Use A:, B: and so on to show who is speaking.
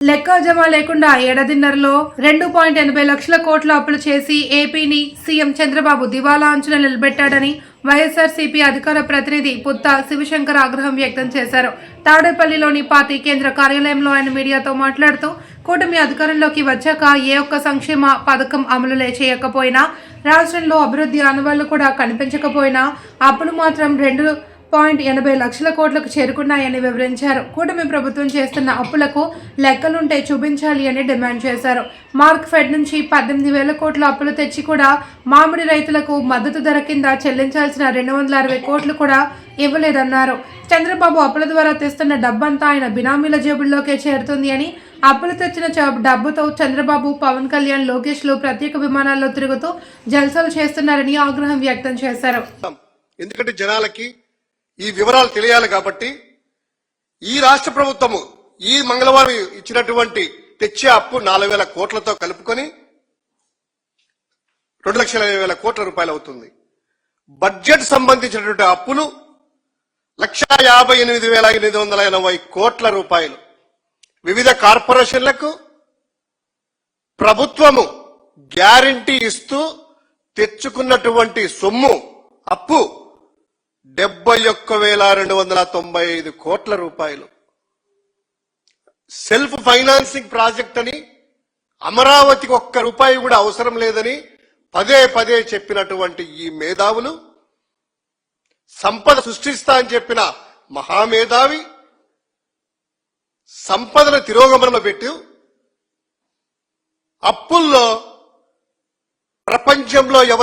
A: లెక్కాజమా లేకుండా ఏడాదిన్నరలో 2.80 లక్షల కోట్ల అప్పులు చేసి ఏపీని సీఎం చంద్రబాబు దివాలా అంచున నిలబెట్టాడని వైఎస్ఆర్సీపీ అధికార ప్రతినిధి పుత్త శివశంకర్ ఆగ్రహం వ్యక్తం చేశారు. తాడేపల్లిలోని పార్టీ కేంద్ర కార్యాలయంలో ఆయన మీడియాతో మాట్లాడుతూ కూటమి అధికారంలోకి వచ్చాక ఏ ఒక్క సంక్షేమ పథకం అమలు చేయకపోయినా, రాష్ట్రంలో అభివృద్ధి ఆనవాళ్లు కూడా కనిపించకపోయినా అప్పులు మాత్రం 2.80 లక్షల కోట్లకు చేరుకున్నాయని వివరించారు. కూటమి ప్రభుత్వం చేస్తున్న అప్పులకు లెక్కలుంటే చూపించాలి అని డిమాండ్ చేశారు. మార్క్ ఫెడ్ నుంచి 18,000 కోట్ల అప్పులు తెచ్చి కూడా మామిడి రైతులకు మద్దతు ధర కింద చెల్లించాల్సిన 260 కోట్లు కూడా ఇవ్వలేదన్నారు. చంద్రబాబు అప్పుల ద్వారా తెస్తున్న డబ్బంతా ఆయన బినామీల జేబుల్లోకే చేరుతుంది అని, అప్పులు తెచ్చిన డబ్బుతో చంద్రబాబు, పవన్ కళ్యాణ్, లోకేష్లు ప్రత్యేక విమానాల్లో తిరుగుతూ జల్సాలు చేస్తున్నారని ఆగ్రహం వ్యక్తం చేశారు.
B: ఎందుకంటే జనాలకి ఈ వివరాలు తెలియాలి కాబట్టి ఈ రాష్ట్ర ప్రభుత్వము ఈ మంగళవారం ఇచ్చినటువంటి తెచ్చే అప్పు 4,000 కోట్లతో కలుపుకొని 2,50,000 కోట్ల రూపాయలు అవుతుంది. బడ్జెట్ సంబంధించినటువంటి అప్పులు 1,58,880 కోట్ల రూపాయలు. వివిధ కార్పొరేషన్లకు ప్రభుత్వము గ్యారంటీ ఇస్తూ తెచ్చుకున్నటువంటి సొమ్ము అప్పు 71,295 కోట్ల రూపాయలు. సెల్ఫ్ ఫైనాన్సింగ్ ప్రాజెక్ట్ అని, అమరావతికి ఒక్క రూపాయి కూడా అవసరం లేదని పదే పదే చెప్పినటువంటి ఈ మేధావులు, సంపద సృష్టిస్తా అని చెప్పిన మహామేధావి సంపదను తిరోగమనంలో పెట్టి అప్పుల్లో ప్రపంచంలో ఎవరు